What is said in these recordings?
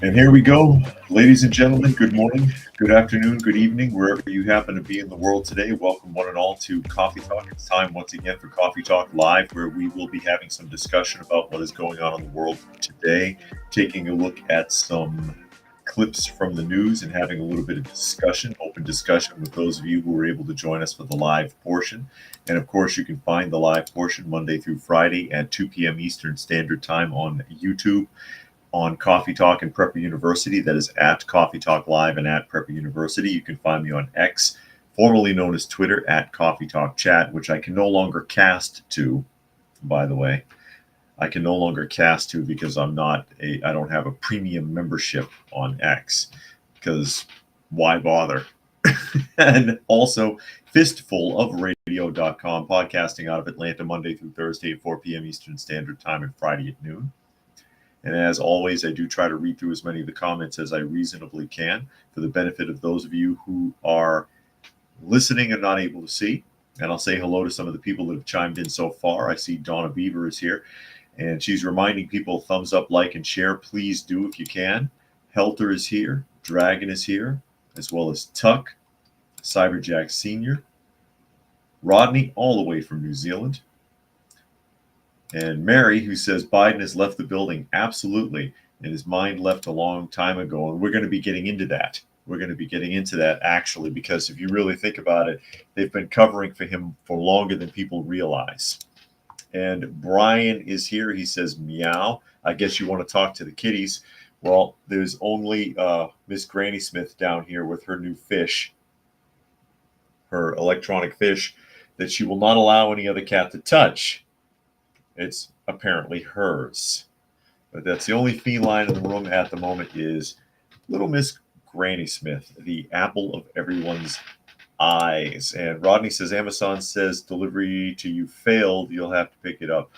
And here we go, ladies and gentlemen. Good morning, good afternoon, good evening, wherever you happen to be in the world today. Welcome, one and all, to Coffee Talk. It's time once again for Coffee Talk Live, where we will be having some discussion about what is going on in the world today, taking a look at some clips from the news and having a little bit of discussion, open discussion with those of you who were able to join us for the live portion. And of course, you can find the live portion Monday through Friday at 2 p.m. Eastern Standard Time on YouTube, on Coffee Talk and Prepper University. That is at Coffee Talk Live and at Prepper University. You can find me on X, formerly known as Twitter, at Coffee Talk Chat, which I can no longer cast to, by the way. I can no longer cast to because I don't have a premium membership on X, because why bother? And also fistfulofradio.com, podcasting out of Atlanta Monday through Thursday at 4 p.m. Eastern Standard Time and Friday at noon. And as always, I do try to read through as many of the comments as I reasonably can for the benefit of those of you who are listening and not able to see. And I'll say hello to some of the people that have chimed in so far. I see Donna Beaver is here, and she's reminding people, thumbs up, like, and share. Please do if you can. Helter is here. Dragon is here, as well as Tuck, Cyberjack Sr., Rodney, all the way from New Zealand. And Mary, who says Biden has left the building. Absolutely. And his mind left a long time ago. And we're going to be getting into that. We're going to be getting into that, actually, because if you really think about it, they've been covering for him for longer than people realize. And Brian is here. He says, meow. I guess you want to talk to the kitties. Well, there's only Miss Granny Smith down here with her new fish, her electronic fish, that she will not allow any other cat to touch. It's apparently hers. But that's the only feline in the room at the moment is little Miss Granny Smith, the apple of everyone's eyes. And Rodney says, Amazon says delivery to you failed. You'll have to pick it up.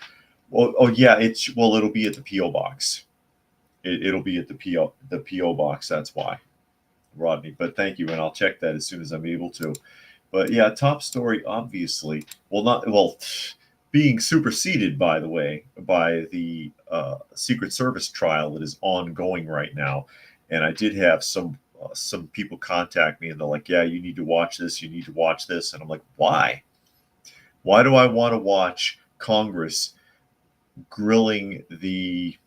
Well, oh yeah, it'll be at the P.O. box. It'll be at the P.O. box. That's why, Rodney. But thank you, and I'll check that as soon as I'm able to. But yeah, top story, obviously. Being superseded, by the way, by the Secret Service trial that is ongoing right now. And I did have some people contact me, and they're like, yeah, you need to watch this. You need to watch this. And I'm like, why? Why do I want to watch Congress grilling the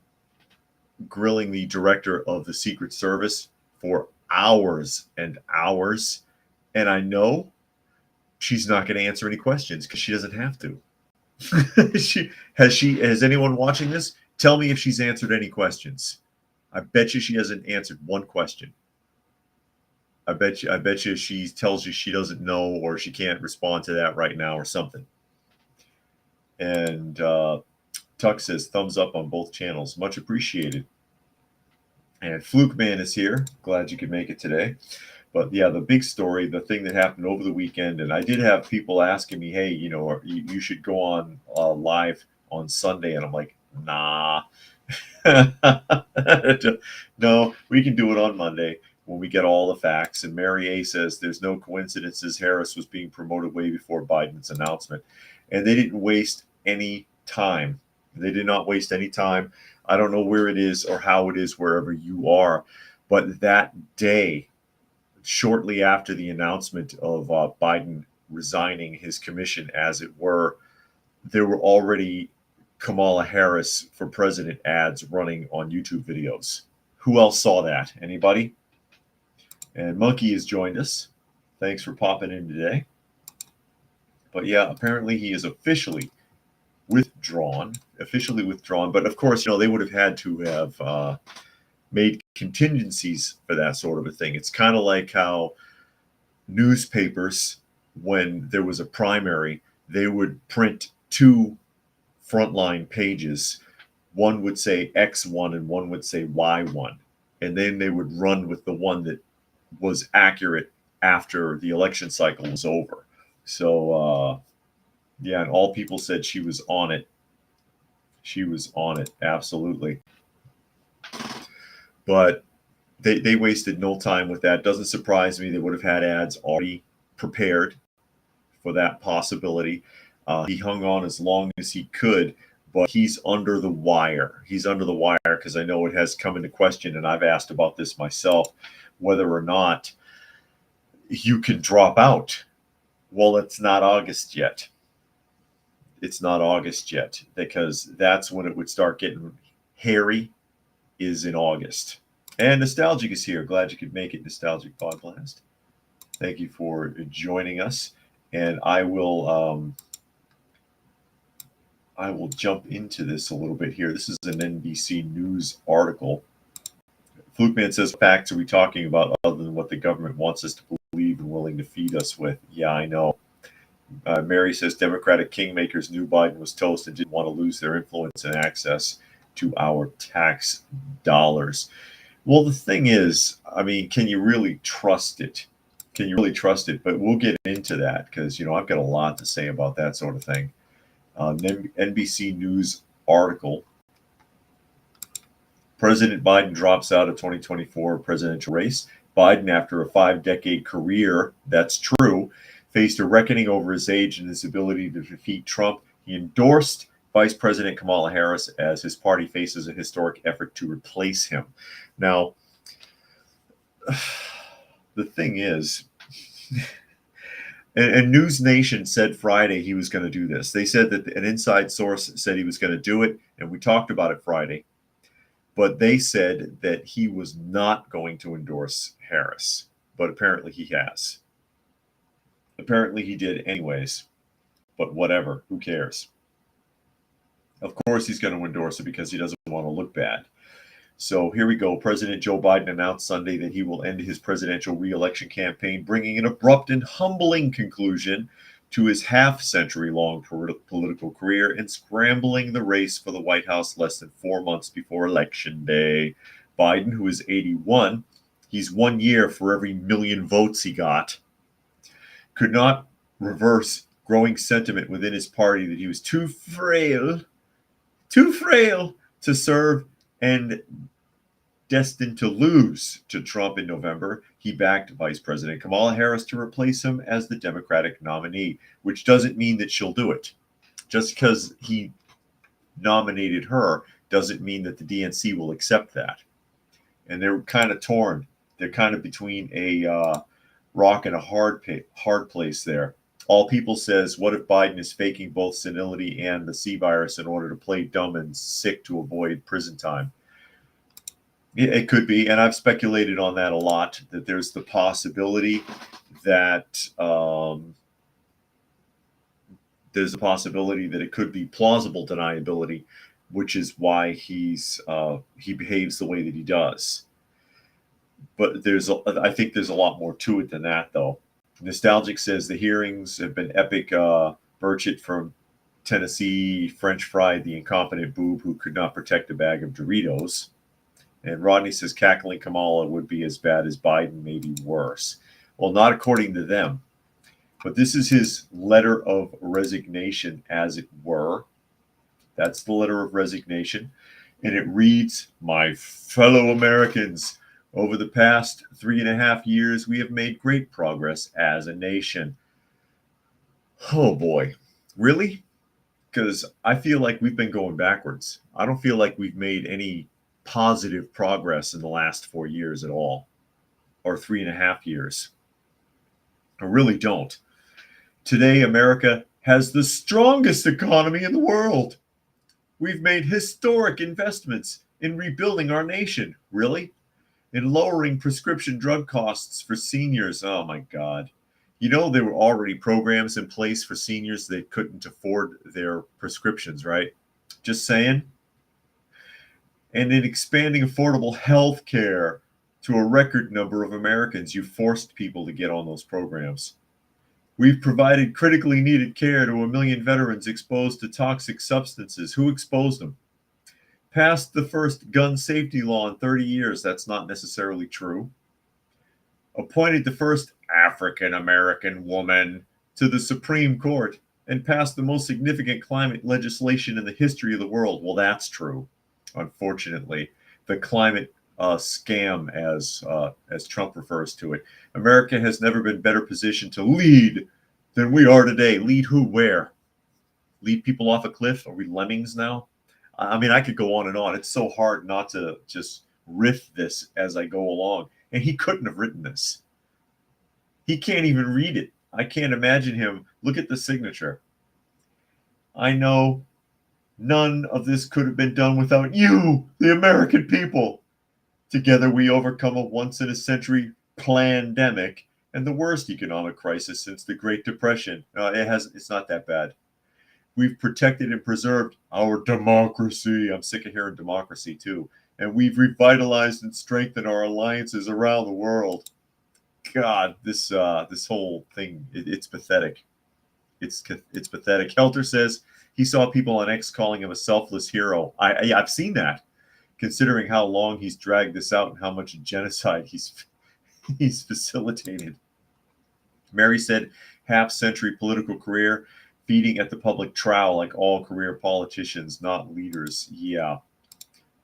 director of the Secret Service for hours and hours? And I know she's not going to answer any questions because she doesn't have to. Has anyone watching this? Tell me if she's answered any questions. I bet you she hasn't answered one question. I bet you she tells you she doesn't know, or she can't respond to that right now or something. And Tuck says thumbs up on both channels. Much appreciated. And Fluke Man is here. Glad you could make it today. But yeah, the big story, the thing that happened over the weekend, and I did have people asking me, hey, you should go on live on Sunday. And I'm like, nah. No, we can do it on Monday when we get all the facts. And Mary A says there's no coincidences. Harris was being promoted way before Biden's announcement. And they didn't waste any time. They did not waste any time. I don't know where it is or how it is wherever you are. But that day, shortly after the announcement of Biden resigning his commission, as it were, there were already Kamala Harris for president ads running on YouTube videos. Who else saw that? Anybody? And Monkey has joined us. Thanks for popping in today. But yeah, apparently he is officially withdrawn. But of course, they would have had to have made contingencies for that sort of a thing. It's kind of like how newspapers, when there was a primary, they would print two frontline pages. One would say X1 and one would say Y1. And then they would run with the one that was accurate after the election cycle was over. So, yeah, and all people said she was on it. She was on it, absolutely. But they wasted no time with that. Doesn't surprise me. They would have had ads already prepared for that possibility. He hung on as long as he could, but he's under the wire. He's under the wire because I know it has come into question, and I've asked about this myself, whether or not you can drop out. Well, it's not August yet. It's not August yet, because that's when it would start getting hairy, is in August. And Nostalgic is here. Glad you could make it, Nostalgic Podcast. Thank you for joining us. And I will jump into this a little bit here. This is an NBC News article. Flukeman says, facts are we talking about other than what the government wants us to believe and willing to feed us with? Yeah, I know. Mary says, Democratic kingmakers knew Biden was toast and didn't want to lose their influence and access to our tax dollars. Well, the thing is, I mean, can you really trust it? Can you really trust it? But we'll get into that because, I've got a lot to say about that sort of thing. NBC News article. President Biden drops out of 2024 presidential race. Biden, after a 5-decade career, that's true, faced a reckoning over his age and his ability to defeat Trump. He endorsed Vice President Kamala Harris as his party faces a historic effort to replace him. Now, the thing is, and News Nation said Friday he was going to do this. They said that an inside source said he was going to do it, and we talked about it Friday. But they said that he was not going to endorse Harris. But apparently he has. Apparently he did anyways. But whatever, who cares? Of course he's going to endorse it because he doesn't want to look bad. So here we go. President Joe Biden announced Sunday that he will end his presidential re-election campaign, bringing an abrupt and humbling conclusion to his half-century-long political career and scrambling the race for the White House less than 4 months before Election Day. Biden, who is 81, he's 1 year for every million votes he got, could not reverse growing sentiment within his party that he was too frail to serve and destined to lose to Trump in November. He backed Vice President Kamala Harris to replace him as the Democratic nominee, which doesn't mean that she'll do it. Just because he nominated her doesn't mean that the DNC will accept that. And they're kind of torn. They're kind of between a rock and a hard place there. All People says, what if Biden is faking both senility and the C virus in order to play dumb and sick to avoid prison time? It could be, and I've speculated on that a lot, that there's the possibility that it could be plausible deniability, which is why he behaves the way that he does. But I think there's a lot more to it than that, though. Nostalgic says the hearings have been epic. Burchett from Tennessee French fried the incompetent boob who could not protect a bag of Doritos. And Rodney says cackling Kamala would be as bad as Biden, maybe worse. Well, not according to them. But this is his letter of resignation, as it were. That's the letter of resignation. And it reads, my fellow Americans, over the past 3.5 years, we have made great progress as a nation. Oh, boy. Really? Because I feel like we've been going backwards. I don't feel like we've made any positive progress in the last 4 years at all, or 3.5 years. I really don't. Today, America has the strongest economy in the world. We've made historic investments in rebuilding our nation. Really? In lowering prescription drug costs for seniors. Oh my God. There were already programs in place for seniors that couldn't afford their prescriptions, right? Just saying. And in expanding affordable health care to a record number of Americans, you forced people to get on those programs. We've provided critically needed care to 1 million veterans exposed to toxic substances. Who exposed them? Passed the first gun safety law in 30 years. That's not necessarily true. Appointed the first African-American woman to the Supreme Court and passed the most significant climate legislation in the history of the world. Well, that's true. Unfortunately, the climate scam, as Trump refers to it. America has never been better positioned to lead than we are today. Lead who? Where? lead people off a cliff? Are we lemmings now? I mean, I could go on and on. It's so hard not to just riff this as I go along. And he couldn't have written this. He can't even read it. I can't imagine him. Look at the signature. I know none of this could have been done without you, the American people. Together we overcome a once-in-a-century pandemic and the worst economic crisis since the Great Depression. It's not that bad. We've protected and preserved our democracy. I'm sick of hearing democracy too. And we've revitalized and strengthened our alliances around the world. God, this whole thing, it's pathetic. It's pathetic. Helter says he saw people on X calling him a selfless hero. I've seen that, considering how long he's dragged this out and how much genocide he's facilitated. Mary said half-century political career, feeding at the public trowel like all career politicians, not leaders. Yeah.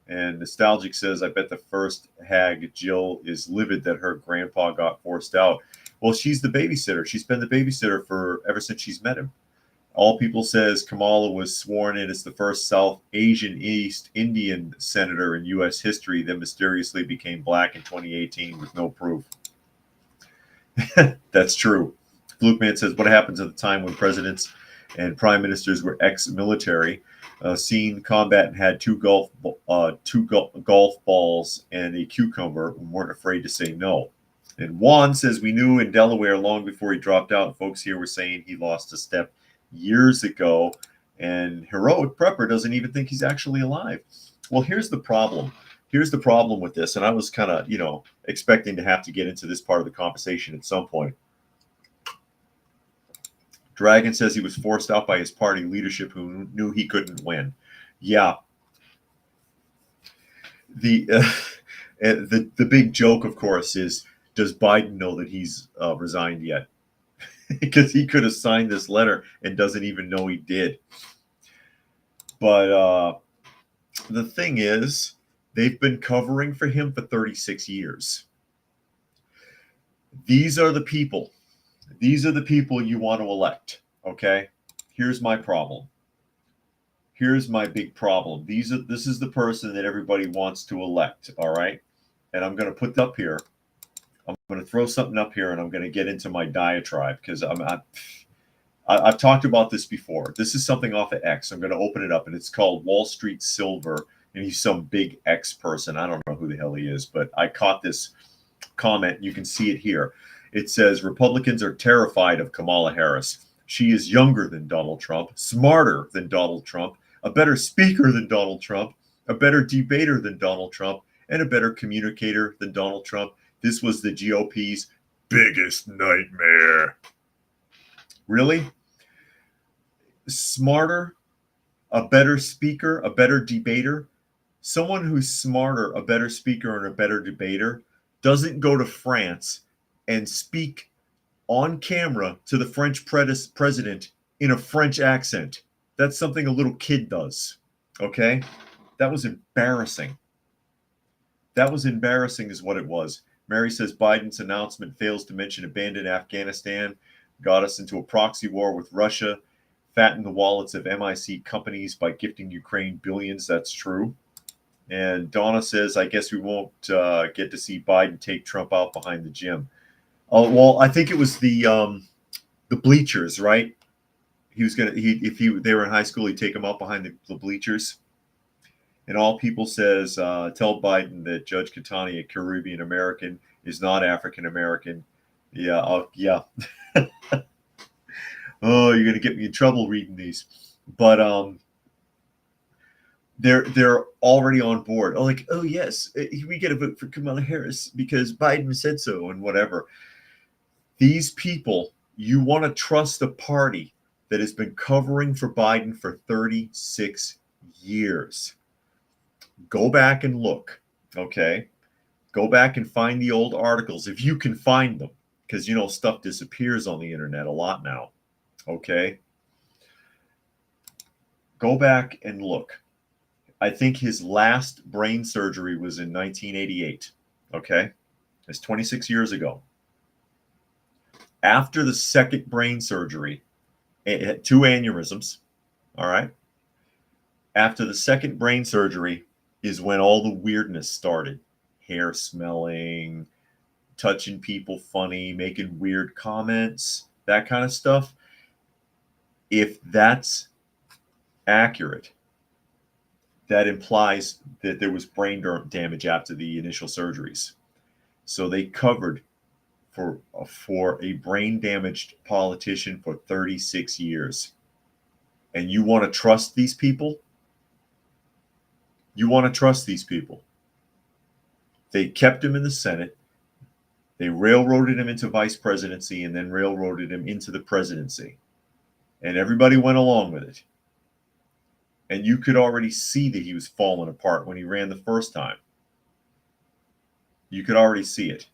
And Nostalgic says, I bet the first hag, Jill, is livid that her grandpa got forced out. Well, she's the babysitter. She's been the babysitter ever since she's met him. All People says Kamala was sworn in as the first South Asian East Indian senator in U.S. history, then mysteriously became black in 2018 with no proof. That's true. Flukeman says, what happens at the time when presidents and prime ministers were ex-military, seen combat and had two golf balls and a cucumber and weren't afraid to say no? And Juan says, we knew in Delaware long before he dropped out. Folks here were saying he lost a step years ago, and Heroic Prepper doesn't even think he's actually alive. Well, here's the problem. Here's the problem with this, and I was kind of, expecting to have to get into this part of the conversation at some point. Dragon says he was forced out by his party leadership who knew he couldn't win. Yeah. The big joke, of course, is, does Biden know that he's resigned yet? Because he could have signed this letter and doesn't even know he did. But the thing is, they've been covering for him for 36 years. These are the people. These are the people you want to elect, okay? Here's my problem. Here's my big problem. This is the person that everybody wants to elect, all right? And I'm going to put up here. I'm going to throw something up here, and I'm going to get into my diatribe because I've talked about this before. This is something off of X. I'm going to open it up, and it's called Wall Street Silver, and he's some big X person. I don't know who the hell he is, but I caught this comment. You can see it here. It says, Republicans are terrified of Kamala Harris. She is younger than Donald Trump, smarter than Donald Trump, a better speaker than Donald Trump, a better debater than Donald Trump, and a better communicator than Donald Trump. This was the GOP's biggest nightmare. Really? Smarter, a better speaker, a better debater? Someone who's smarter, a better speaker, and a better debater doesn't go to France and speak on camera to the French president in a French accent. That's something a little kid does, okay? That was embarrassing. That was embarrassing is what it was. Mary says Biden's announcement fails to mention abandoned Afghanistan, got us into a proxy war with Russia, fattened the wallets of MIC companies by gifting Ukraine billions. That's true. And Donna says, I guess we won't get to see Biden take Trump out behind the gym. Oh, well, I think it was the bleachers, right? He was gonna if they were in high school, he'd take them out behind the bleachers. And All People says, tell Biden that Judge Catani, a Caribbean American, is not African American. Yeah, yeah. Oh, you're gonna get me in trouble reading these, but they're already on board. Oh, like, oh yes, we get a vote for Kamala Harris because Biden said so, and whatever. These people, you want to trust a party that has been covering for Biden for 36 years. Go back and look, okay? Go back and find the old articles if you can find them, because stuff disappears on the internet a lot now, okay? Go back and look. I think his last brain surgery was in 1988, okay? It's 26 years ago. After the second brain surgery, it had 2 aneurysms, All right. After the second brain surgery is when all the weirdness started. Hair smelling, touching people funny, making weird comments, that kind of stuff. If that's accurate, that implies that there was brain damage after the initial surgeries. So they covered for a brain damaged politician for 36 years. And you want to trust these people? You want to trust these people. They kept him in the Senate. They railroaded him into vice presidency and then railroaded him into the presidency. And everybody went along with it. And you could already see that he was falling apart when he ran the first time. You could already see it.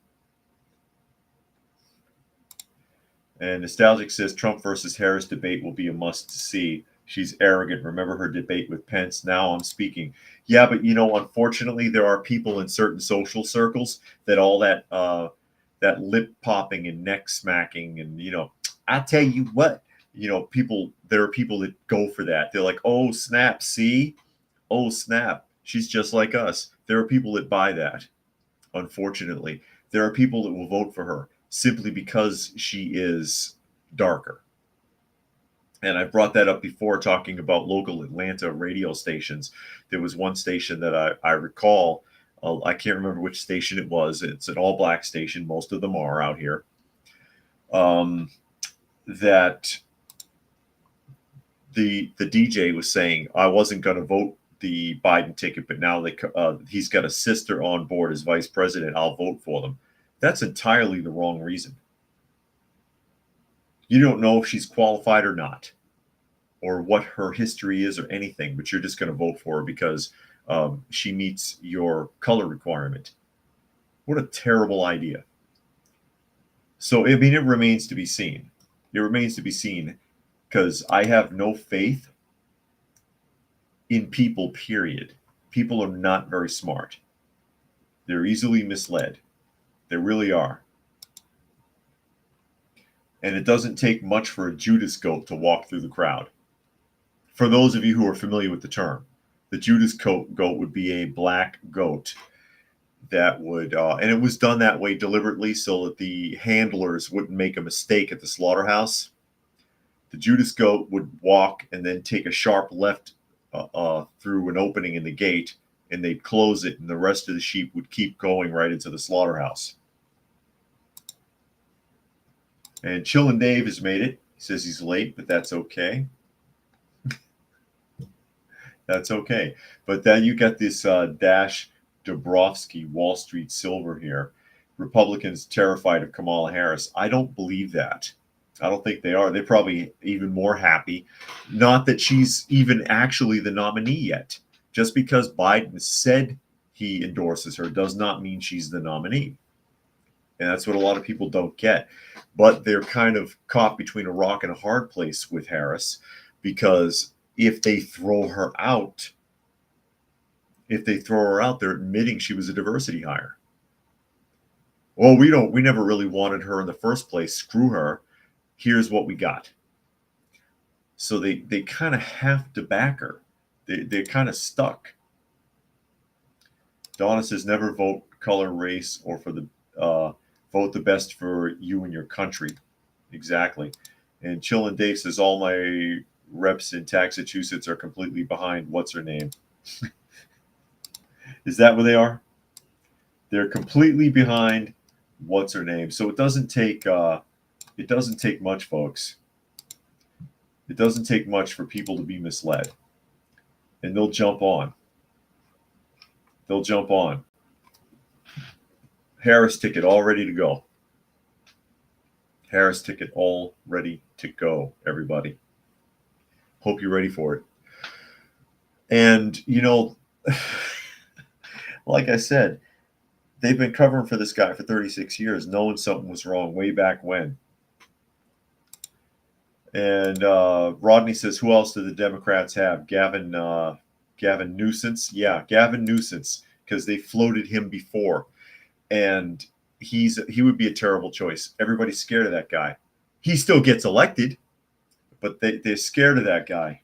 And Nostalgic says Trump versus Harris debate will be a must-see. She's arrogant. Remember her debate with Pence? Now I'm speaking. Yeah, but unfortunately, there are people in certain social circles that all that that lip popping and neck smacking and I tell you what, people. There are people that go for that. They're like, oh snap, see, oh snap, she's just like us. There are people that buy that. Unfortunately, there are people that will vote for her simply because she is darker. And I brought that up before talking about local Atlanta radio stations. There was one station that I recall. I can't remember which station it was. It's an all-black station. Most of them are out here. That the DJ was saying, I wasn't going to vote the Biden ticket, but now he's got a sister on board as vice president. I'll vote for them. That's entirely the wrong reason. You don't know if she's qualified or not, or what her history is or anything, but you're just going to vote for her because she meets your color requirement. What a terrible idea. So, I mean, it remains to be seen. It remains to be seen because I have no faith in people, period. People are not very smart. They're easily misled. They really are. And it doesn't take much for a Judas goat to walk through the crowd. For those of you who are familiar with the term, the Judas goat would be a black goat that would, and it was done that way deliberately so that the handlers wouldn't make a mistake at the slaughterhouse. The Judas goat would walk and then take a sharp left through an opening in the gate, and they'd close it, and the rest of the sheep would keep going right into the slaughterhouse. And Chillin' Dave has made it. He says he's late, but that's okay. That's okay. But then you got this Dash Dabrowski Wall Street Silver here. Republicans terrified of Kamala Harris. I don't believe that. I don't think they are. They're probably even more happy. Not that she's even actually the nominee yet. Just because Biden said he endorses her does not mean she's the nominee. And that's what a lot of people don't get. But they're kind of caught between a rock and a hard place with Harris, because if they throw her out, they're admitting she was a diversity hire. Well, we never really wanted her in the first place. Screw her. Here's what we got. So they kind of have to back her. They're kind of stuck. Donna says never vote color, race, or for the vote the best for you and your country. Exactly. And Chillin' Dave says all my reps in Massachusetts are completely behind what's her name. Is that where they are? They're completely behind what's her name. So it doesn't take much, folks. It doesn't take much for people to be misled. And they'll jump on. They'll jump on. Harris ticket all ready to go. Harris ticket all ready to go, everybody. Hope you're ready for it. And, like I said, they've been covering for this guy for 36 years, knowing something was wrong way back when. And Rodney says, who else do the Democrats have? Gavin Newsom? Yeah, Gavin Newsom, because they floated him before. And he would be a terrible choice. Everybody's scared of that guy. He still gets elected, but they're scared of that guy.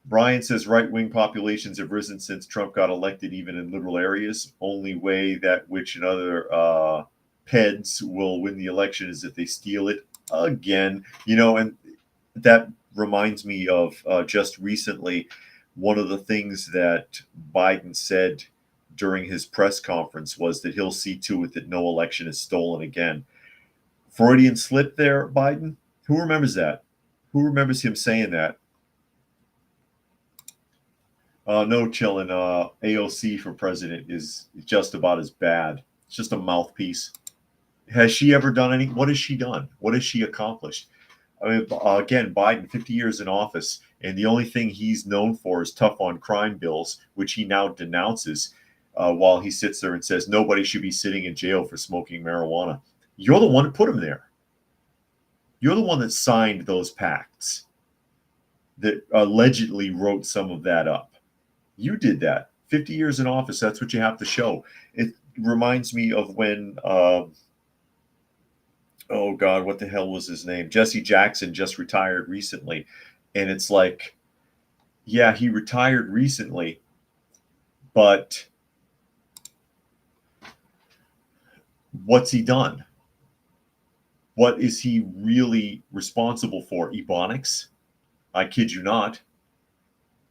Brian says right-wing populations have risen since Trump got elected, even in liberal areas. Only way that which and other peds will win the election is if they steal it again. And that reminds me of just recently, one of the things that Biden said during his press conference was that he'll see to it that no election is stolen again. Freudian slip there, Biden? Who remembers that? Who remembers him saying that? No, chillin'. AOC for president is just about as bad. It's just a mouthpiece. Has she ever done any? What has she done? What has she accomplished? I mean, again, Biden, 50 years in office, and the only thing he's known for is tough on crime bills, which he now denounces while he sits there and says nobody should be sitting in jail for smoking marijuana. You're the one who put him there. You're the one that signed those pacts that allegedly wrote some of that up. You did that. 50 years in office, that's what you have to show. It reminds me of when, oh God, what the hell was his name? Jesse Jackson just retired recently. And it's like, yeah, he retired recently, but what's he done? What is he really responsible for? Ebonics? I kid you not.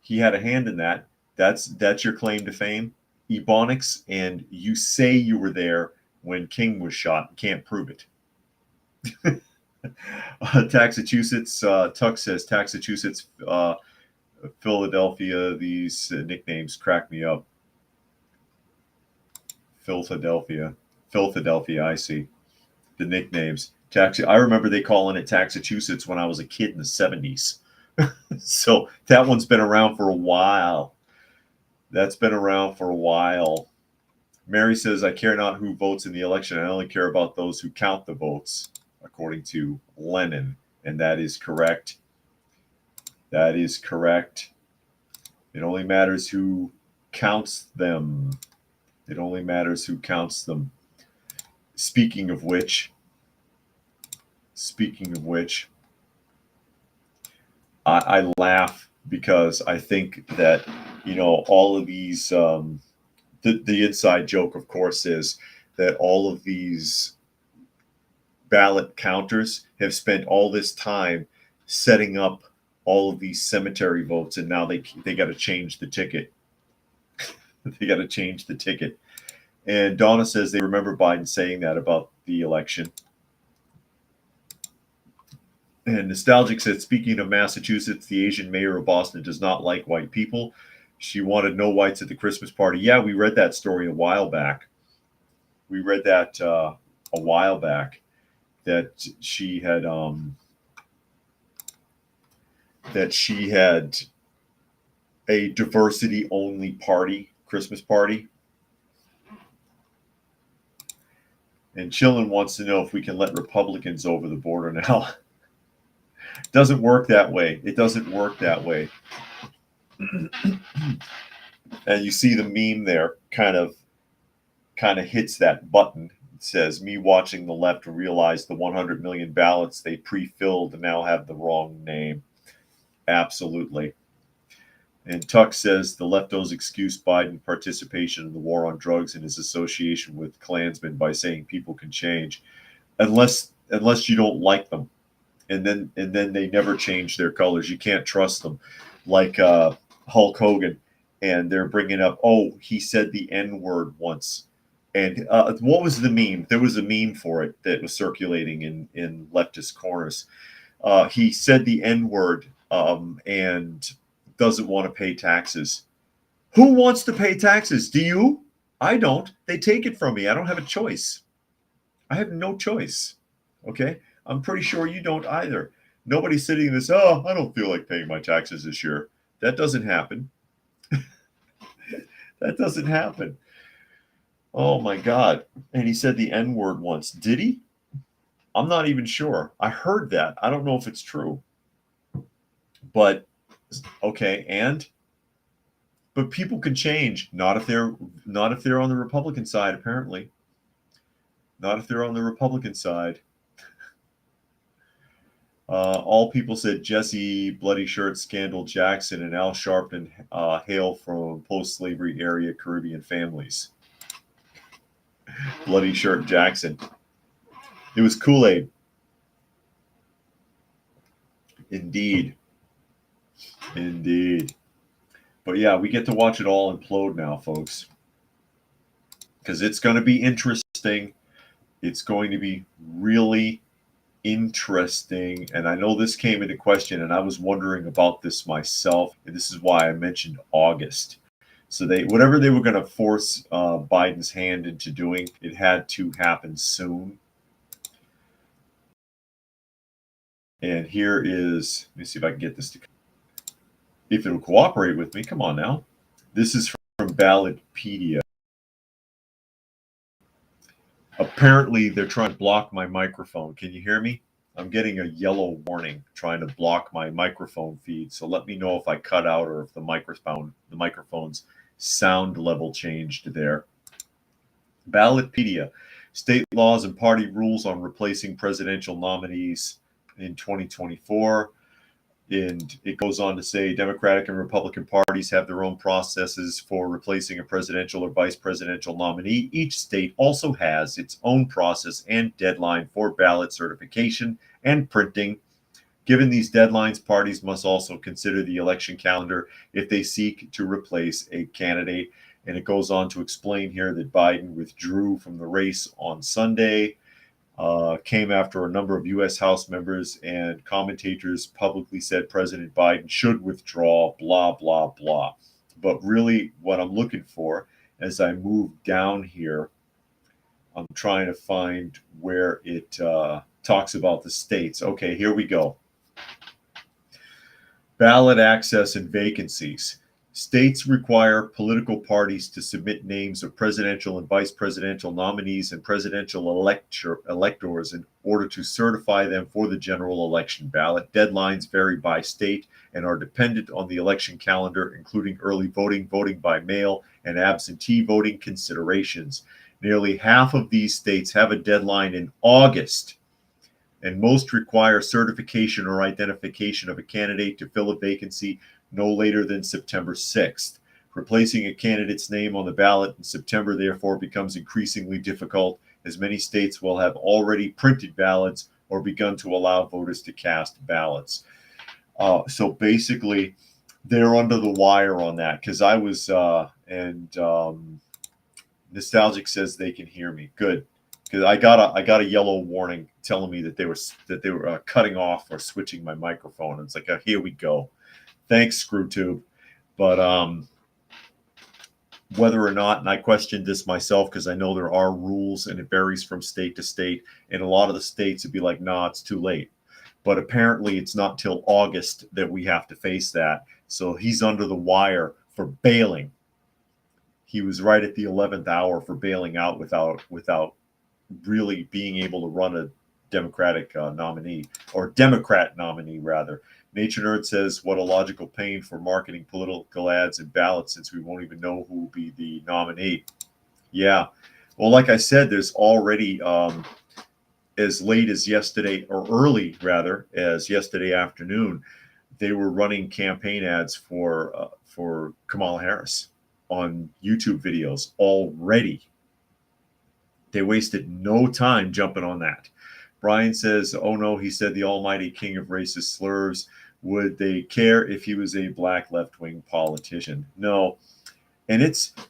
He had a hand in that. That's your claim to fame, Ebonics, and you say you were there when King was shot. Can't prove it. Massachusetts, Tuck says Massachusetts, Philadelphia. These nicknames crack me up. Philadelphia. I see the nicknames. I remember they calling it Massachusetts when I was a kid in the 70s. So that one's been around for a while. That's been around for a while. Mary says, I care not who votes in the election. I only care about those who count the votes, according to Lenin. And that is correct. That is correct. It only matters who counts them. It only matters who counts them. Speaking of which, I laugh because I think that, all of these, the inside joke, of course, is that all of these ballot counters have spent all this time setting up all of these cemetery votes, and now they got to change the ticket. They got to change the ticket. And Donna says they remember Biden saying that about the election. And Nostalgic said, speaking of Massachusetts, the Asian mayor of Boston does not like white people. She wanted no whites at the Christmas party. Yeah, we read that story a while back. That she had a diversity only party, Christmas party. And Chillin wants to know if we can let Republicans over the border now. Doesn't work that way. It doesn't work that way. And you see the meme there kind of hits that button. It says, me watching the left realize the 100 million ballots they pre-filled now have the wrong name. Absolutely. And Tuck says the leftos excuse Biden participation in the war on drugs and his association with Klansmen by saying people can change, unless you don't like them, and then they never change their colors. You can't trust them, like Hulk Hogan, and they're bringing up, oh, he said the N-word once, and what was the meme? There was a meme for it that was circulating in leftist corners. He said the N-word and doesn't want to pay taxes. Who wants to pay taxes? Do you? I don't. They take it from me. I don't have a choice. I have no choice. Okay? I'm pretty sure you don't either. Nobody's sitting in this, oh, I don't feel like paying my taxes this year. That doesn't happen. That doesn't happen. Oh my God. And he said the N-word once. Did he? I'm not even sure. I heard that. I don't know if it's true. But okay, but people can change. Not if they're on the Republican side, apparently. Not if they're on the Republican side. All people said Jesse Bloody Shirt Scandal Jackson and Al Sharpton hail from post-slavery area Caribbean families. Bloody Shirt Jackson. It was Kool-Aid. Indeed. Indeed. But yeah, we get to watch it all implode now, folks. Because it's going to be interesting. It's going to be really interesting. And I know this came into question, and I was wondering about this myself. And this is why I mentioned August. So whatever they were going to force Biden's hand into doing, it had to happen soon. And here is, let me see if I can get this to, if it'll cooperate with me. Come on now. This is from Ballotpedia. Apparently, they're trying to block my microphone. Can you hear me? I'm getting a yellow warning trying to block my microphone feed. So let me know if I cut out or if the microphone's sound level changed there. Ballotpedia. State laws and party rules on replacing presidential nominees in 2024. And it goes on to say Democratic and Republican parties have their own processes for replacing a presidential or vice presidential nominee. Each state also has its own process and deadline for ballot certification and printing. Given these deadlines, parties must also consider the election calendar if they seek to replace a candidate. And it goes on to explain here that Biden withdrew from the race on Sunday. Came after a number of U.S. House members and commentators publicly said President Biden should withdraw, blah, blah, blah. But really what I'm looking for as I move down here, I'm trying to find where it talks about the states. Okay, here we go. Ballot access and vacancies. States require political parties to submit names of presidential and vice presidential nominees and presidential electors in order to certify them for the general election ballot. Deadlines vary by state and are dependent on the election calendar, including early voting, voting by mail, and absentee voting considerations. Nearly half of these states have a deadline in August, and most require certification or identification of a candidate to fill a vacancy no later than September 6th. Replacing a candidate's name on the ballot in September, therefore, becomes increasingly difficult, as many states will have already printed ballots or begun to allow voters to cast ballots. So basically, they're under the wire on that, because I was, Nostalgic says they can hear me. Good. Because I got a yellow warning telling me that they were cutting off or switching my microphone. It's like, here we go. Thanks, ScrewTube. But whether or not, and I questioned this myself because I know there are rules and it varies from state to state. And a lot of the states would be like, nah, it's too late. But apparently it's not till August that we have to face that. So he's under the wire for bailing. He was right at the 11th hour for bailing out without really being able to run a Democratic nominee, or Democrat nominee rather. Nature Nerd says, what a logical pain for marketing political ads and ballots, since we won't even know who will be the nominee. Yeah. Well, like I said, there's already as late as yesterday, or early rather, as yesterday afternoon, they were running campaign ads for Kamala Harris on YouTube videos already. They wasted no time jumping on that. Brian says, oh no, he said the almighty king of racist slurs. Would they care if he was a black left-wing politician? No. And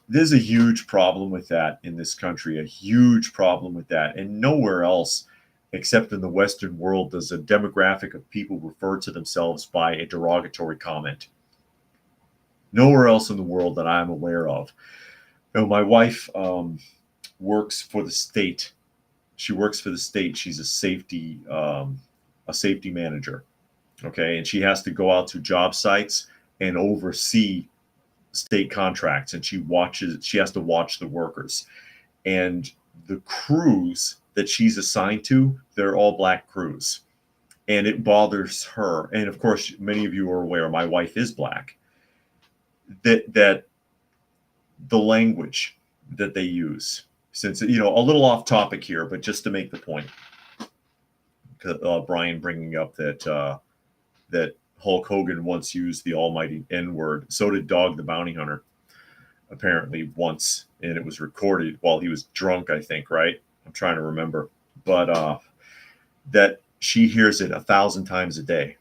there's a huge problem with that in this country, a huge problem with that. And nowhere else except in the Western world does a demographic of people refer to themselves by a derogatory comment. Nowhere else in the world that I'm aware of. You know, my wife works for the state. She works for the state. She's a safety manager. Okay. And she has to go out to job sites and oversee state contracts. And she has to watch the workers. And the crews that she's assigned to, they're all black crews. And it bothers her. And of course, many of you are aware, my wife is black. That the language that they use, since, you know, a little off topic here, but just to make the point, Brian bringing up that Hulk Hogan once used the almighty N-word. So did Dog the Bounty Hunter, apparently once, and it was recorded while he was drunk, I think, right? I'm trying to remember. But that she hears it 1,000 times a day.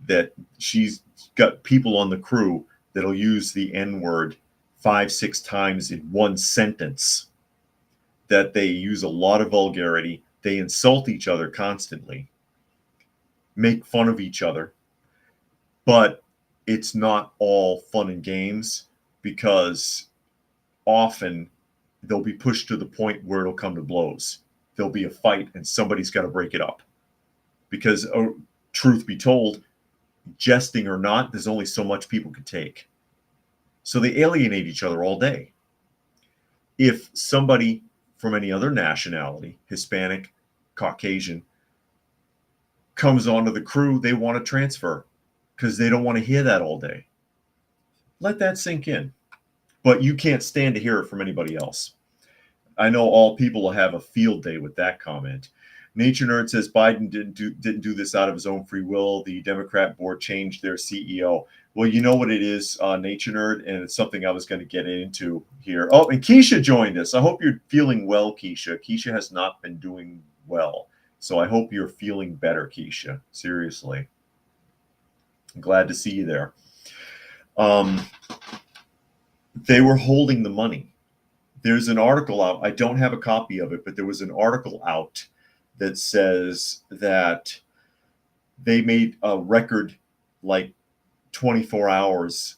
That she's got people on the crew that'll use the N-word 5, 6 times in one sentence. That they use a lot of vulgarity. They insult each other constantly, make fun of each other. But it's not all fun and games, because often they'll be pushed to the point where it'll come to blows. There'll be a fight and somebody's got to break it up. Because, truth be told, jesting or not, there's only so much people can take. So they alienate each other all day. If somebody from any other nationality, Hispanic, Caucasian, comes onto the crew, they want to transfer because they don't want to hear that all day. Let that sink in. But you can't stand to hear it from anybody else. I know all people will have a field day with that comment. Nature Nerd says Biden didn't do this out of his own free will. The Democrat board changed their CEO. Well, you know what it is, Nature Nerd, and it's something I was going to get into here. Oh, and Keisha joined us. I hope you're feeling well, Keisha. Keisha has not been doing well. So I hope you're feeling better, Keisha. Seriously. I'm glad to see you there. They were holding the money. There's an article out. I don't have a copy of it, but there was an article out that says that they made a record like 24 hours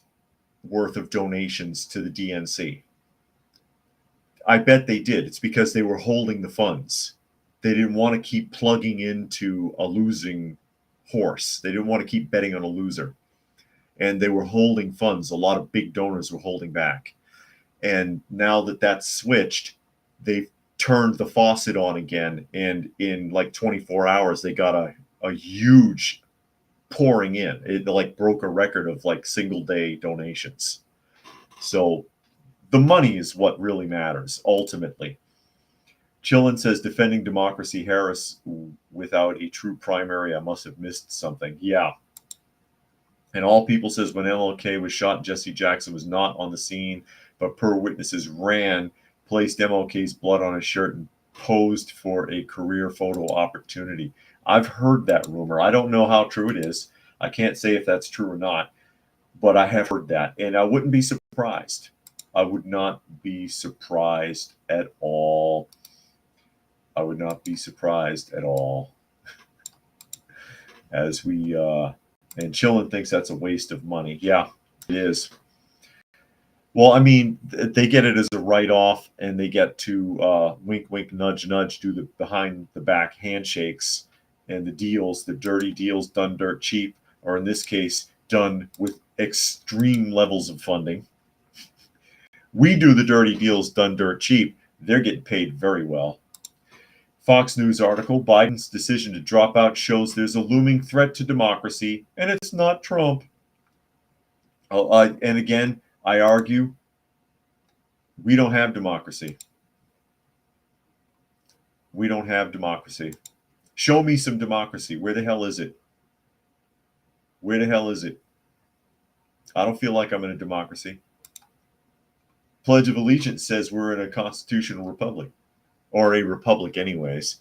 worth of donations to the DNC. I bet they did. It's because they were holding the funds. They didn't want to keep plugging into a losing horse. They didn't want to keep betting on a loser. And they were holding funds. A lot of big donors were holding back. And now that that's switched, they've turned the faucet on again. And in like 24 hours, they got a huge pouring in. It like broke a record of like single day donations. So the money is what really matters ultimately. Chillin says, defending democracy, Harris without a true primary, I must have missed something. Yeah. And All People says, when MLK was shot, Jesse Jackson was not on the scene, but per witnesses ran, placed MLK's blood on his shirt, and posed for a career photo opportunity. I've heard that rumor. I don't know how true it is. I can't say if that's true or not, but I have heard that. And I wouldn't be surprised. I would not be surprised at all. I would not be surprised at all. As we, and Chillin thinks that's a waste of money. Yeah, it is. Well, I mean, they get it as a write-off, and they get to wink, wink, nudge, nudge, do the behind-the-back handshakes and the deals, the dirty deals done dirt cheap, or in this case, done with extreme levels of funding. We do the dirty deals done dirt cheap. They're getting paid very well. Fox News article, Biden's decision to drop out shows there's a looming threat to democracy, and it's not Trump. And again, I argue, we don't have democracy. We don't have democracy. Show me some democracy. Where the hell is it? Where the hell is it? I don't feel like I'm in a democracy. Pledge of Allegiance says we're in a constitutional republic, or a republic anyways,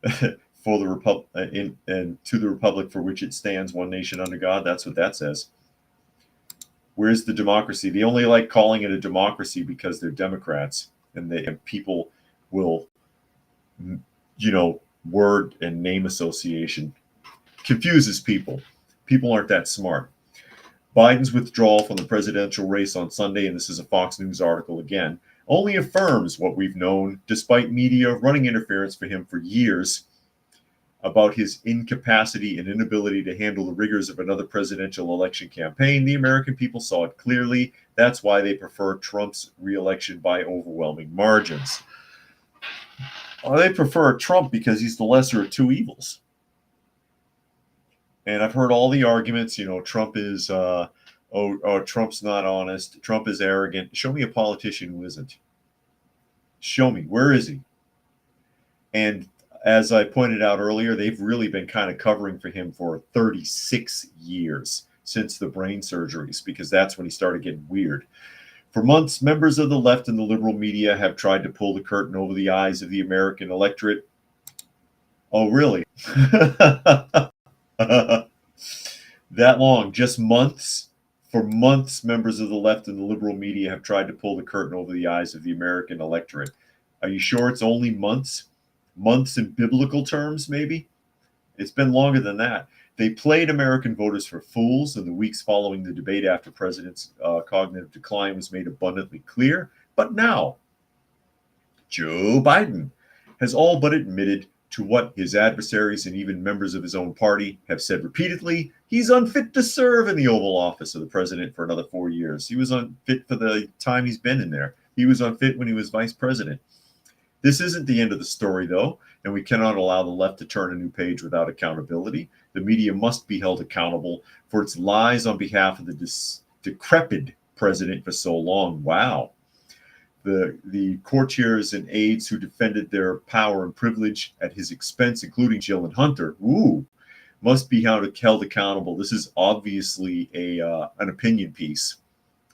for the republic and to the republic for which it stands, one nation under God. That's what that says. Where's the democracy? They only like calling it a democracy because they're Democrats, and people will, word and name association confuses people. People aren't that smart. Biden's withdrawal from the presidential race on Sunday, and this is a Fox News article again, only affirms what we've known, despite media running interference for him for years about his incapacity and inability to handle the rigors of another presidential election campaign. The American people saw it clearly. That's why they prefer Trump's reelection by overwhelming margins. Well, they prefer Trump because he's the lesser of two evils. And I've heard all the arguments, Trump is, Trump's not honest. Trump is arrogant. Show me a politician who isn't. Show me. Where is he? And As I pointed out earlier, they've really been kind of covering for him for 36 years since the brain surgeries, because that's when he started getting weird. For months, members of the left and the liberal media have tried to pull the curtain over the eyes of the American electorate. Oh, really? That long? Just months? For months, members of the left and the liberal media have tried to pull the curtain over the eyes of the American electorate. Are you sure it's only months? Months in biblical terms, maybe? It's been longer than that. They played American voters for fools in the weeks following the debate after President's cognitive decline was made abundantly clear. But now, Joe Biden has all but admitted to what his adversaries and even members of his own party have said repeatedly. He's unfit to serve in the Oval Office of the president for another 4 years. He was unfit for the time he's been in there. He was unfit when he was vice president. This isn't the end of the story, though, and we cannot allow the left to turn a new page without accountability. The media must be held accountable for its lies on behalf of the decrepit president for so long. Wow. The courtiers and aides who defended their power and privilege at his expense, including Jill and Hunter, must be held accountable. This is obviously an opinion piece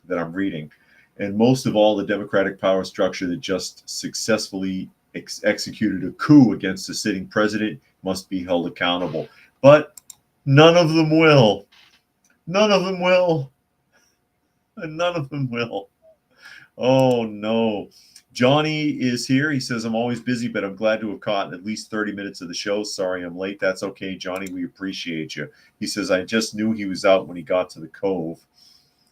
that I'm reading. And most of all, the Democratic power structure that just successfully executed a coup against the sitting president must be held accountable. But none of them will. None of them will. And none of them will. Oh, no. Johnny is here. He says, I'm always busy, but I'm glad to have caught at least 30 minutes of the show. Sorry I'm late. That's okay, Johnny. We appreciate you. He says, I just knew he was out when he got to the Cove.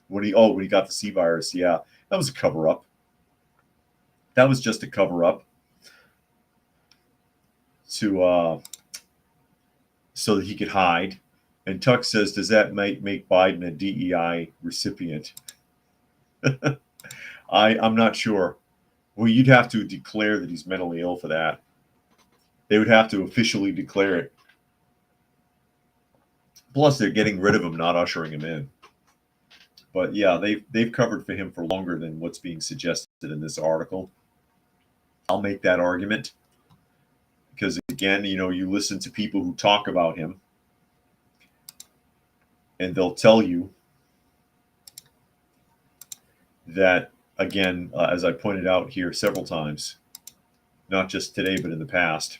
When he got the C virus. Yeah, that was a cover-up. That was just a cover-up to so that he could hide. And Tuck says, does that make Biden a DEI recipient? I'm not sure. Well, you'd have to declare that he's mentally ill for that. They would have to officially declare it. Plus, they're getting rid of him, not ushering him in. But yeah, they've covered for him for longer than what's being suggested in this article. I'll make that argument. Because again, you listen to people who talk about him, and they'll tell you that, again, as I pointed out here several times, not just today, but in the past,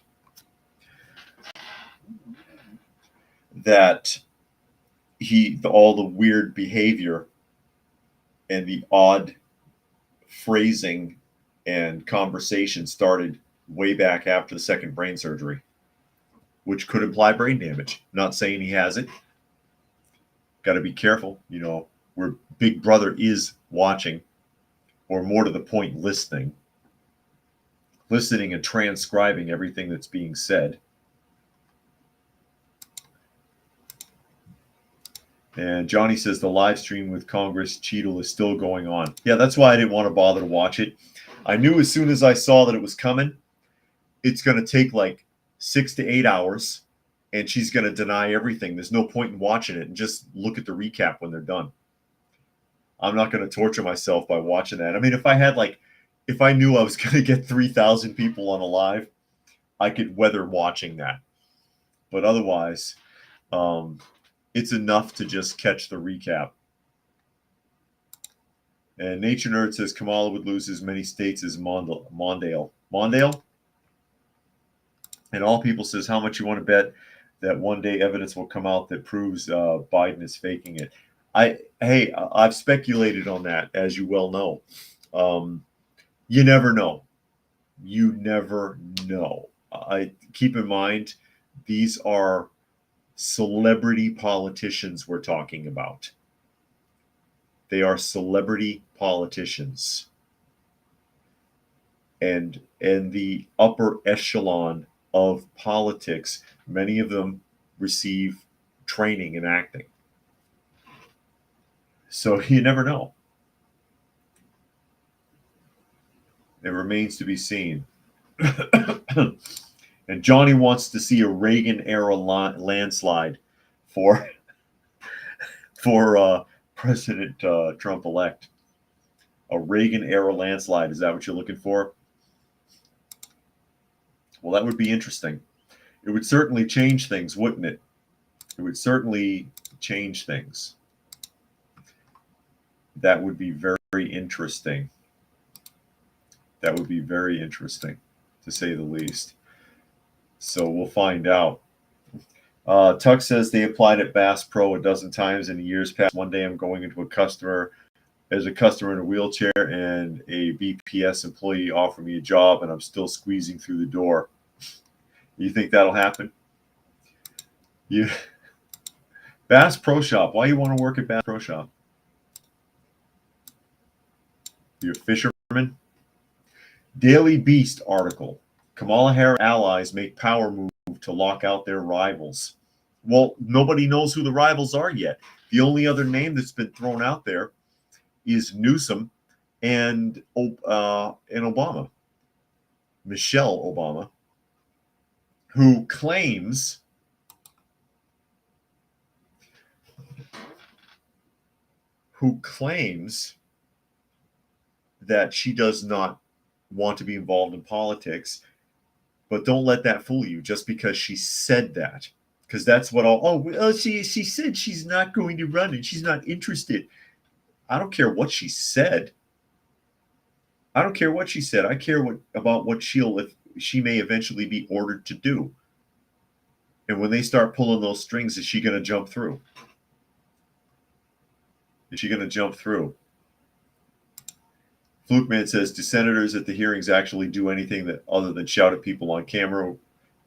that all the weird behavior and the odd phrasing and conversation started way back after the second brain surgery, which could imply brain damage. Not saying he has it. Got to be careful, where Big Brother is watching, or more to the point, listening and transcribing everything that's being said. And Johnny says the live stream with Congress Cheadle is still going on. Yeah, that's why I didn't want to bother to watch it. I knew as soon as I saw that it was coming, it's going to take like 6 to 8 hours, and she's going to deny everything. There's no point in watching it, and just look at the recap when they're done. I'm not going to torture myself by watching that. I mean, if I knew I was going to get 3,000 people on a live, I could weather watching that. But otherwise, it's enough to just catch the recap. And Nature Nerd says Kamala would lose as many states as Mondale. Mondale? And All People says, how much you want to bet that one day evidence will come out that proves Biden is faking it? I've speculated on that, as you well know. You never know. You never know. Keep in mind, these are celebrity politicians we're talking about. They are celebrity politicians. And the upper echelon of politics, many of them receive training in acting. So you never know. It remains to be seen. And Johnny wants to see a Reagan-era landslide for President Trump-elect. A Reagan-era landslide. Is that what you're looking for? Well, that would be interesting. It would certainly change things, wouldn't it? It would certainly change things. That would be very interesting. That would be very interesting, to say the least. So we'll find out. Tuck says they applied at Bass Pro a dozen times in the years past. One day I'm going into a customer as a customer in a wheelchair, and a BPS employee offered me a job, and I'm still squeezing through the door. You think that'll happen? Bass Pro Shop. Why you want to work at Bass Pro Shop? You're a fisherman? Daily Beast article. Kamala Harris allies make power move to lock out their rivals. Well, nobody knows who the rivals are yet. The only other name that's been thrown out there is Newsom and Obama. Michelle Obama, who claims that she does not want to be involved in politics. But don't let that fool you just because she said that. Because that's what she said she's not going to run and she's not interested. I don't care what she said. I don't care what she said. I care about what she may eventually be ordered to do. And when they start pulling those strings, is she going to jump through? Is she going to jump through? Flukeman says, do senators at the hearings actually do anything that other than shout at people on camera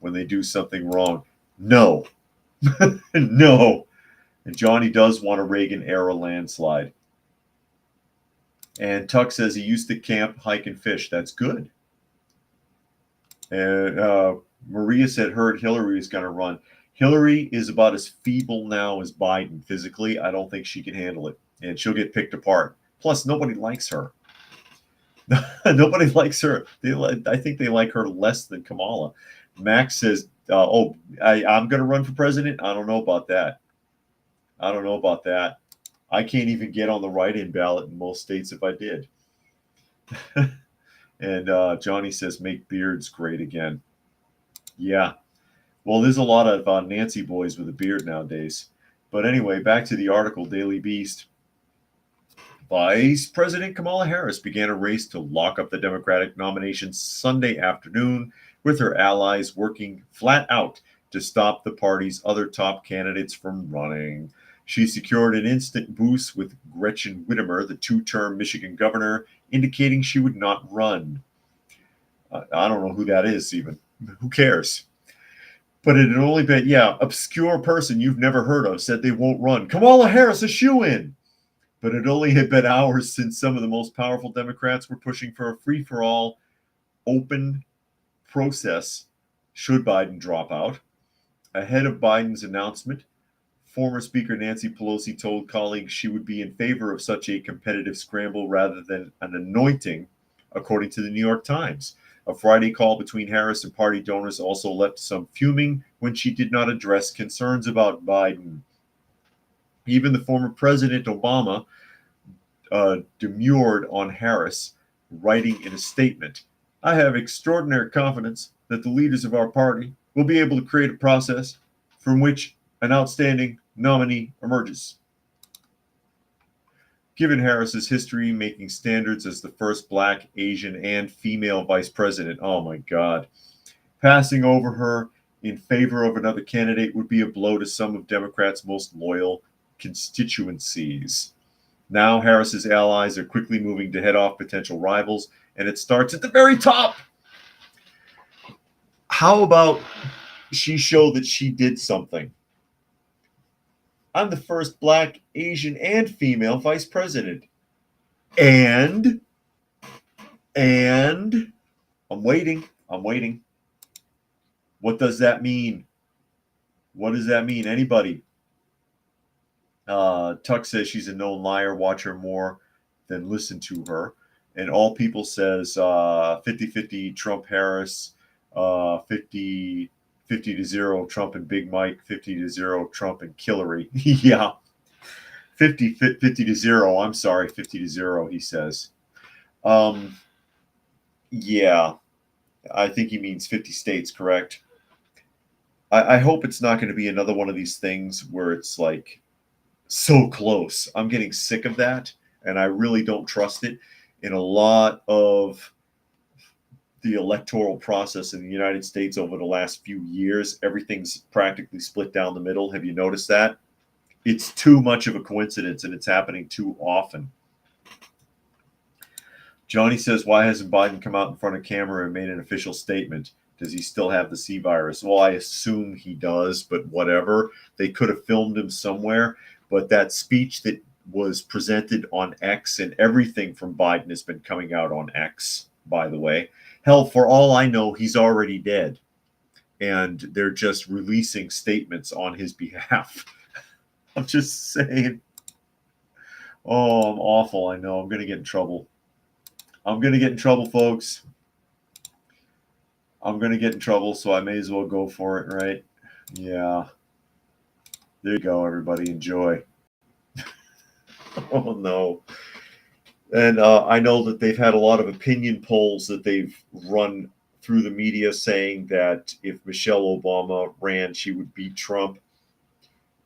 when they do something wrong? No. No. And Johnny does want a Reagan-era landslide. And Tuck says he used to camp, hike, and fish. That's good. And Maria said heard Hillary is going to run. Hillary is about as feeble now as Biden physically. I don't think she can handle it. And she'll get picked apart. Plus, nobody likes her. Nobody likes her. I think they like her less than Kamala. Max says, I'm going to run for president. I don't know about that. I can't even get on the write-in ballot in most states if I did. And Johnny says, make beards great again. Yeah. Well, there's a lot of Nancy boys with a beard nowadays. But anyway, back to the article, Daily Beast. Vice President Kamala Harris began a race to lock up the Democratic nomination Sunday afternoon, with her allies working flat out to stop the party's other top candidates from running. She secured an instant boost with Gretchen Whitmer, the two-term Michigan governor, indicating she would not run. I don't know who that is even. Who cares? But it had only been, obscure person you've never heard of said they won't run. Kamala Harris, a shoo-in. But it only had been hours since some of the most powerful Democrats were pushing for a free-for-all open process should Biden drop out. Ahead of Biden's announcement, former Speaker Nancy Pelosi told colleagues she would be in favor of such a competitive scramble rather than an anointing, according to the New York Times. A Friday call between Harris and party donors also left some fuming when she did not address concerns about Biden. Even the former President Obama demurred on Harris, writing in a statement, I have extraordinary confidence that the leaders of our party will be able to create a process from which an outstanding nominee emerges. Given Harris's history making standards as the first Black, Asian, and female vice president, oh my God, passing over her in favor of another candidate would be a blow to some of Democrats' most loyal constituencies. Now Harris's allies are quickly moving to head off potential rivals, and it starts at the very top. How about she show that she did something? I'm the first Black, Asian, and female vice president. And I'm waiting. What does that mean? What does that mean? Anybody? Tuck says she's a known liar. Watch her more than listen to her. And All People says 50-50 Trump-Harris, 50-0 Trump and Big Mike, 50-0 Trump and Hillary. Yeah. 50-0. I'm sorry, 50-0, he says. Yeah. I think he means 50 states, correct? I hope it's not going to be another one of these things where it's like so close. I'm getting sick of that, and I really don't trust it. In a lot of the electoral process in the United States over the last few years, everything's practically split down the middle. Have you noticed that? It's too much of a coincidence, and it's happening too often. Johnny says, why hasn't Biden come out in front of camera and made an official statement? Does he still have the C virus? Well, I assume he does, but whatever. They could have filmed him somewhere. But that speech that was presented on X, and everything from Biden has been coming out on X, by the way. Hell, for all I know, he's already dead. And they're just releasing statements on his behalf. I'm just saying. Oh, I'm awful. I know. I'm going to get in trouble. I'm going to get in trouble, folks. I'm going to get in trouble, so I may as well go for it, right? Yeah. There you go, everybody. Enjoy. Oh, no. And I know that they've had a lot of opinion polls that they've run through the media saying that if Michelle Obama ran, she would beat Trump.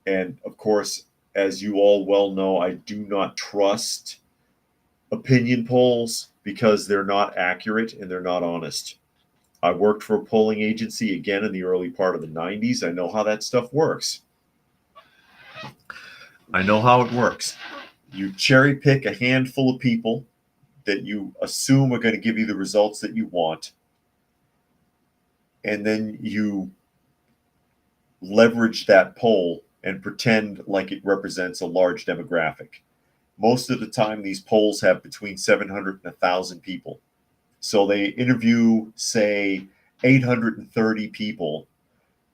And, of course, as you all well know, I do not trust opinion polls because they're not accurate and they're not honest. I worked for a polling agency again in the early part of the 90s. I know how that stuff works. I know how it works. You cherry pick a handful of people that you assume are going to give you the results that you want, and then you leverage that poll and pretend like it represents a large demographic. Most of the time, these polls have between 700 and 1,000 people. So they interview, say, 830 people,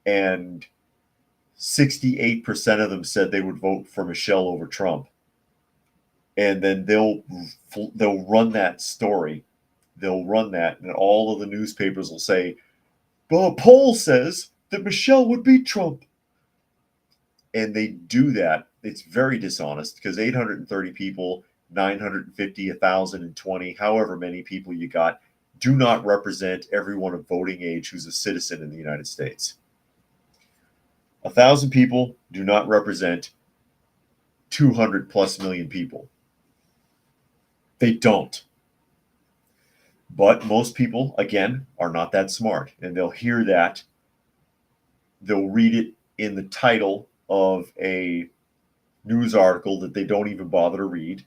and 68% of them said they would vote for Michelle over Trump. And then they'll run that story. They'll run that, and all of the newspapers will say, well, a poll says that Michelle would beat Trump. And they do that. It's very dishonest because 830 people, 950, 1,020, however many people you got, do not represent everyone of voting age who's a citizen in the United States. 1,000 people do not represent 200 plus million people. They don't. But most people, again, are not that smart, and they'll hear that. They'll read it in the title of a news article that they don't even bother to read,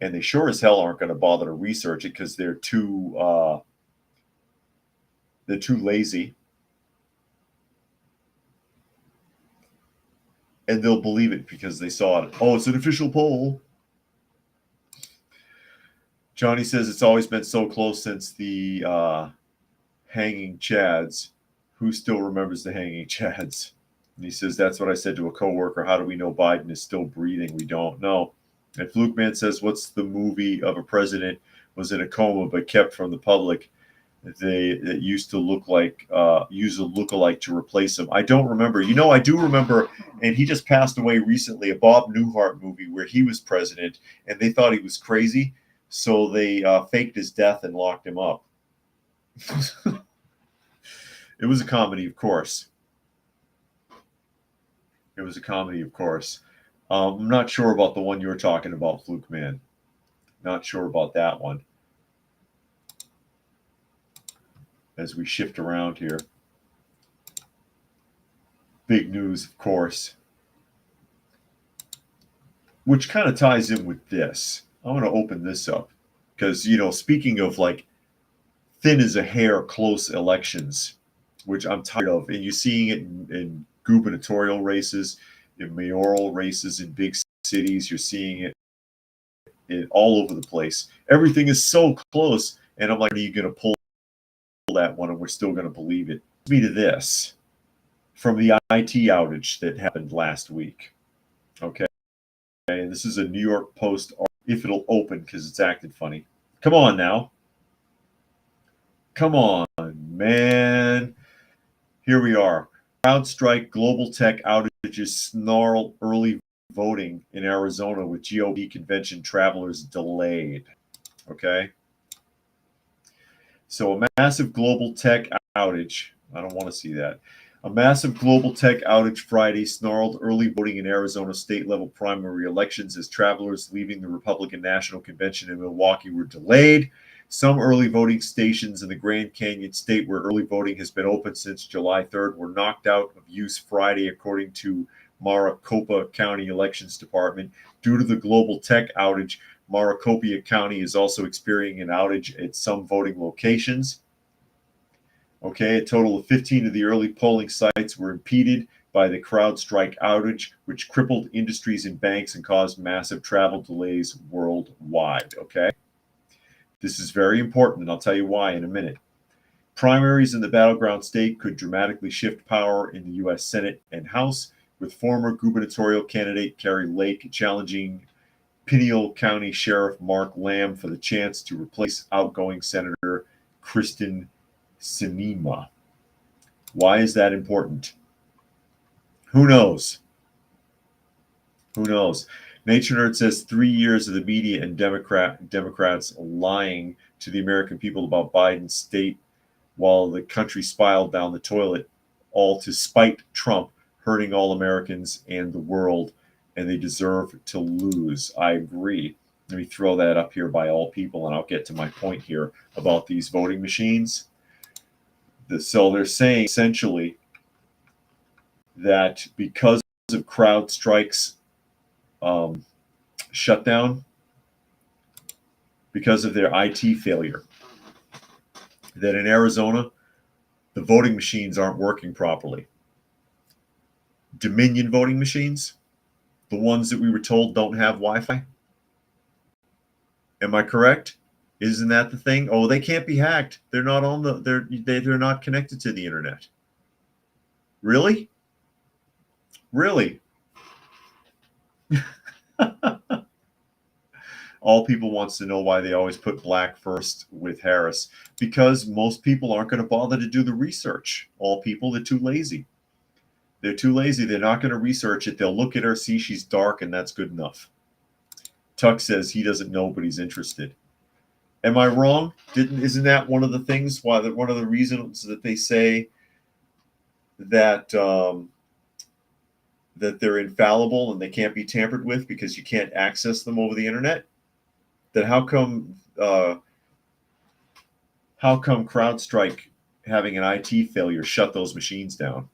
and they sure as hell aren't going to bother to research it because they're too lazy. And they'll believe it because they saw it. Oh, it's an official poll. Johnny says it's always been so close since the hanging Chads. Who still remembers the hanging Chads? And he says, that's what I said to a coworker. How do we know Biden is still breathing? We don't know. And Fluke Man says, what's the movie of a president was in a coma but kept from the public? That used to look like use a lookalike to replace him. I don't remember. You know, I do remember, and he just passed away recently, a Bob Newhart movie where he was president, and they thought he was crazy, so they faked his death and locked him up. It was a comedy, of course. It was a comedy, of course. I'm not sure about the one you're talking about, Fluke Man. Not sure about that one. As we shift around here. Big news, of course. Which kind of ties in with this. I want to open this up. Because, you know, speaking of like thin as a hair close elections, which I'm tired of, and you're seeing it in gubernatorial races, in mayoral races in big cities, you're seeing it all over the place. Everything is so close, and I'm like, are you going to pull that one and we're still going to believe it? Me to this from the IT outage that happened last week. Okay. And this is a New York Post, if it'll open because it's acted funny. Come on now. Come on, man. Here we are. CrowdStrike global tech outages snarl early voting in Arizona with GOP convention travelers delayed. Okay. So a massive global tech outage. I don't want to see that. A massive global tech outage Friday snarled early voting in Arizona state-level primary elections as travelers leaving the Republican National Convention in Milwaukee were delayed. Some early voting stations in the Grand Canyon state, where early voting has been open since July 3rd, were knocked out of use Friday, according to Maricopa County Elections Department. Due to the global tech outage, Maricopa County is also experiencing an outage at some voting locations. Okay, a total of 15 of the early polling sites were impeded by the CrowdStrike outage, which crippled industries and banks and caused massive travel delays worldwide. Okay, this is very important, and I'll tell you why in a minute. Primaries in the battleground state could dramatically shift power in the U.S. Senate and House, with former gubernatorial candidate Kari Lake challenging Pinal County Sheriff Mark Lamb for the chance to replace outgoing Senator Kristen Sinema. Why is that important? Who knows? Who knows? Nature Nerd says 3 years of the media and Democrats lying to the American people about Biden's state while the country spiraled down the toilet, all to spite Trump, hurting all Americans and the world, and they deserve to lose. I agree. Let me throw that up here by all people, and I'll get to my point here about these voting machines. So they're saying essentially that because of CrowdStrike's shutdown, because of their IT failure, that in Arizona, the voting machines aren't working properly. Dominion voting machines, the ones that we were told don't have Wi-Fi. Am I correct? Isn't that the thing? Oh, they can't be hacked. They're not on the. They're not connected to the internet. Really? Really? All people wants to know why they always put black first with Harris, because most people aren't going to bother to do the research. All people, they're too lazy. They're too lazy. They're not going to research it. They'll look at her, see she's dark, and that's good enough. Tuck says he doesn't know, but he's interested. Am I wrong? Isn't that one of the things why one of the reasons that they say that that they're infallible and they can't be tampered with because you can't access them over the internet? Then how come CrowdStrike having an IT failure shut those machines down?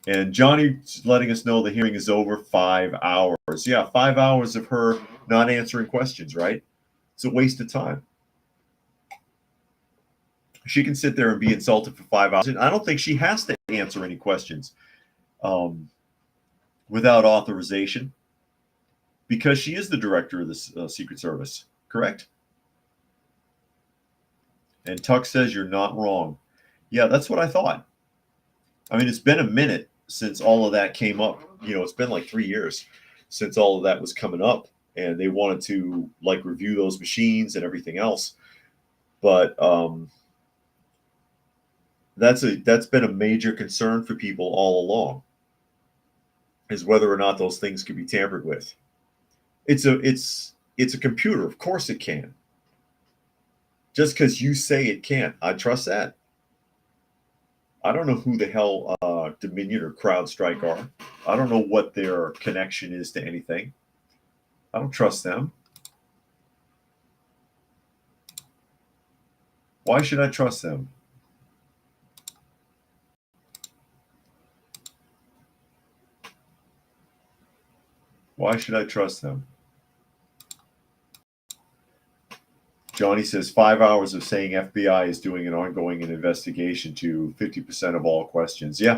And Johnny's letting us know the hearing is over. 5 hours. Yeah, 5 hours of her not answering questions, right? It's a waste of time. She can sit there and be insulted for 5 hours. And I don't think she has to answer any questions without authorization, because she is the director of the Secret Service, correct? And Tuck says you're not wrong. Yeah, that's what I thought. I mean, it's been a minute since all of that came up. You know, it's been like 3 years since all of that was coming up, and they wanted to like review those machines and everything else. But that's been a major concern for people all along, is whether or not those things can be tampered with. It's a computer. Of course it can. Just because you say it can't, I trust that. I don't know who the hell Dominion or CrowdStrike are. I don't know what their connection is to anything. I don't trust them. Why should I trust them? Why should I trust them? Johnny says 5 hours of saying FBI is doing an ongoing investigation to 50% of all questions. Yeah.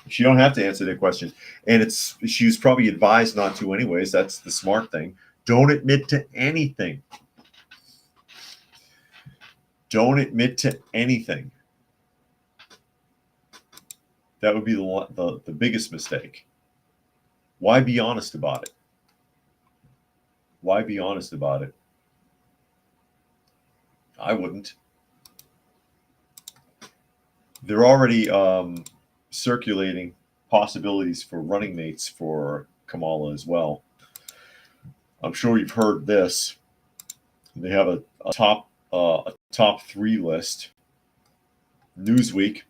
She don't have to answer their questions. And she was probably advised not to anyways. That's the smart thing. Don't admit to anything. Don't admit to anything. That would be the biggest mistake. Why be honest about it? Why be honest about it? I wouldn't. They're already circulating possibilities for running mates for Kamala as well. I'm sure you've heard this. They have a top top 3 list. Newsweek,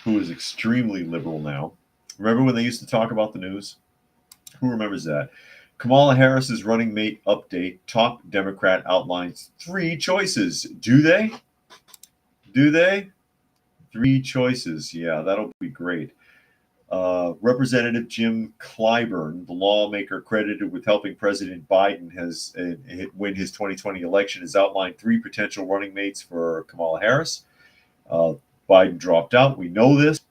who is extremely liberal now. Remember when they used to talk about the news? Who remembers that? Kamala Harris's running mate update. Top Democrat outlines 3 choices. Do they? Do they? 3 choices. Yeah, that'll be great. Representative Jim Clyburn, the lawmaker credited with helping President Biden win his 2020 election, has outlined 3 potential running mates for Kamala Harris. Biden dropped out. We know this.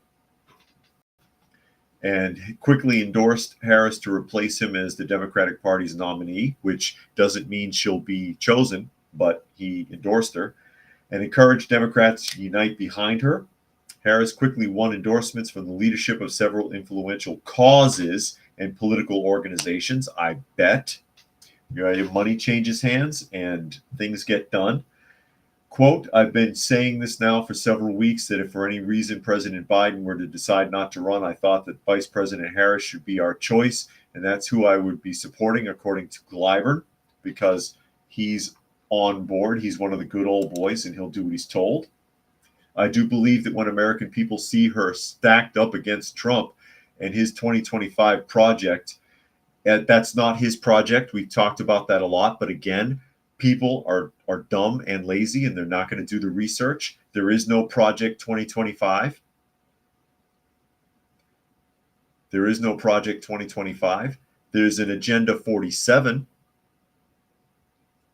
And quickly endorsed Harris to replace him as the Democratic Party's nominee, which doesn't mean she'll be chosen, but he endorsed her, and encouraged Democrats to unite behind her. Harris quickly won endorsements from the leadership of several influential causes and political organizations. I bet. Money changes hands and things get done. Quote, I've been saying this now for several weeks that if for any reason President Biden were to decide not to run, I thought that Vice President Harris should be our choice, and that's who I would be supporting, according to Clyburn, because he's on board. He's one of the good old boys, and he'll do what he's told. I do believe that when American people see her stacked up against Trump and his 2025 project, that's not his project. We've talked about that a lot, but again, people are dumb and lazy, and they're not going to do the research. There is no Project 2025. There is no Project 2025. There's an Agenda 47,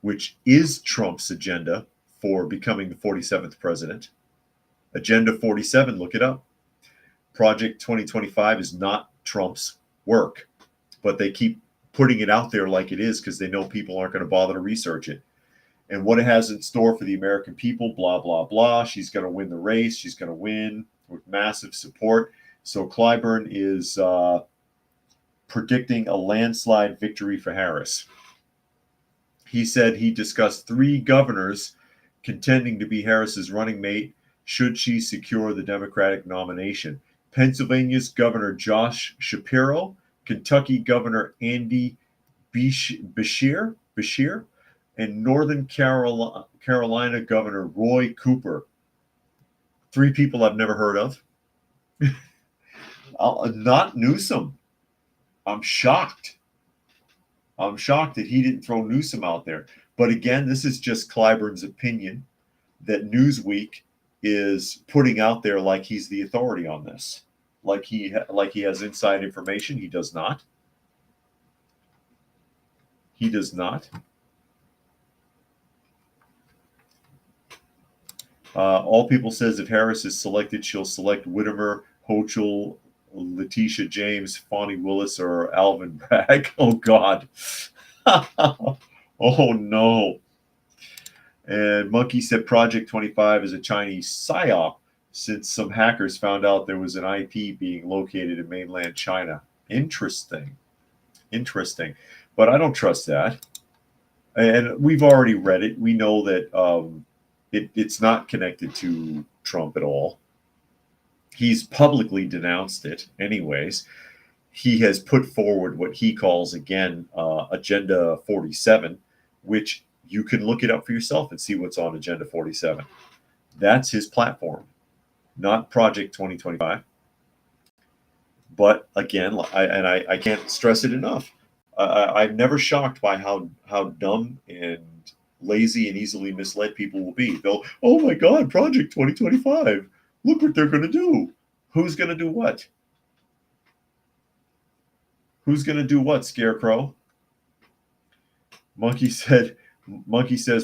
which is Trump's agenda for becoming the 47th president. Agenda 47, look it up. Project 2025 is not Trump's work, but they keep putting it out there like it is because they know people aren't going to bother to research it. And what it has in store for the American people, blah, blah, blah. She's going to win the race. She's going to win with massive support. So Clyburn is predicting a landslide victory for Harris. He said he discussed 3 governors contending to be Harris's running mate should she secure the Democratic nomination. Pennsylvania's Governor Josh Shapiro, Kentucky Governor Andy Beshear, and Northern Carolina Governor Roy Cooper. 3 people I've never heard of. Not Newsom. I'm shocked. I'm shocked that he didn't throw Newsom out there. But again, this is just Clyburn's opinion that Newsweek is putting out there like he's the authority on this. Like he has inside information. He does not. He does not. All People says if Harris is selected, she'll select Whitmer, Hochul, Letitia James, Fonnie Willis, or Alvin Bragg. Oh, God. Oh, no. And Monkey said Project 25 is a Chinese psyop since some hackers found out there was an IP being located in mainland China. Interesting. Interesting. But I don't trust that. And we've already read it. We know that it's not connected to Trump at all. He's publicly denounced it anyways. He has put forward what he calls, again, Agenda 47, which you can look it up for yourself and see what's on Agenda 47. That's his platform, not Project 2025. But again, I can't stress it enough. I'm never shocked by how dumb and lazy and easily misled people will be. They'll, oh my God, Project 2025. Look what they're going to do. Who's going to do what? Who's going to do what, Scarecrow? Monkey says,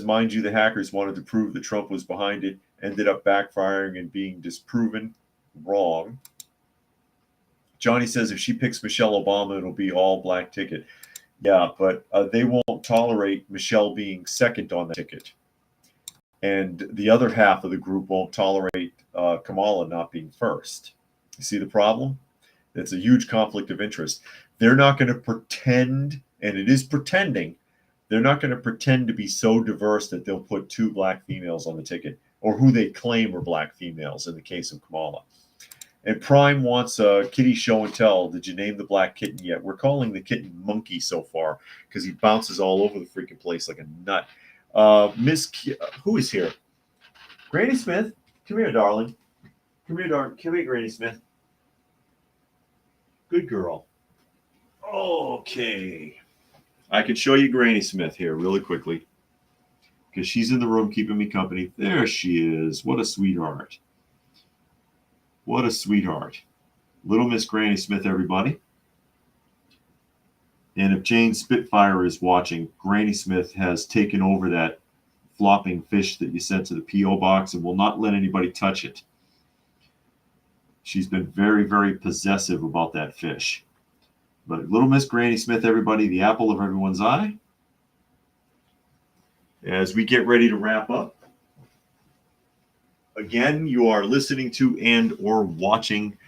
mind you, the hackers wanted to prove that Trump was behind it, ended up backfiring and being disproven wrong. Johnny says if she picks Michelle Obama, it'll be all black ticket. Yeah, but they won't tolerate Michelle being second on the ticket. And the other half of the group won't tolerate Kamala not being first. You see the problem? It's a huge conflict of interest. They're not going to pretend, and it is pretending, they're not going to pretend to be so diverse that they'll put 2 black females on the ticket, or who they claim are black females in the case of Kamala. And Prime wants a kitty show and tell. Did you name the black kitten yet? We're calling the kitten Monkey so far because he bounces all over the freaking place like a nut. Who is here? Granny Smith, come here, darling. Come here, darling. Come here, Granny Smith. Good girl. Okay. I can show you Granny Smith here really quickly because she's in the room keeping me company. There she is. What a sweetheart. What a sweetheart. Little Miss Granny Smith, everybody. And if Jane Spitfire is watching, Granny Smith has taken over that flopping fish that you sent to the P.O. box and will not let anybody touch it. She's been very, very possessive about that fish. But Little Miss Granny Smith, everybody, the apple of everyone's eye. As we get ready to wrap up, again, you are listening to and or watching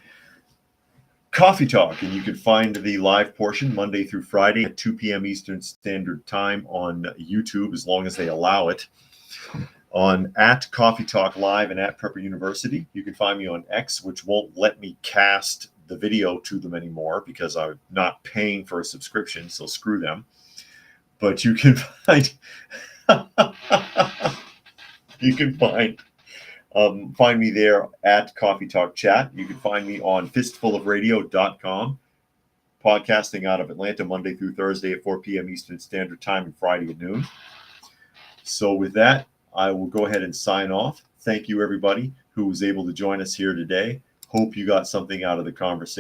Coffee Talk, and you can find the live portion Monday through Friday at 2 p.m. Eastern Standard Time on YouTube, as long as they allow it, on at Coffee Talk Live and at Prepper University. You can find me on X, which won't let me cast the video to them anymore because I'm not paying for a subscription, so screw them. But you can find find me there at Coffee Talk Chat. You can find me on fistfulofradio.com, podcasting out of Atlanta Monday through Thursday at 4 p.m. Eastern Standard Time and Friday at noon. So with that, I will go ahead and sign off. Thank you, everybody who was able to join us here today. Hope you got something out of the conversation.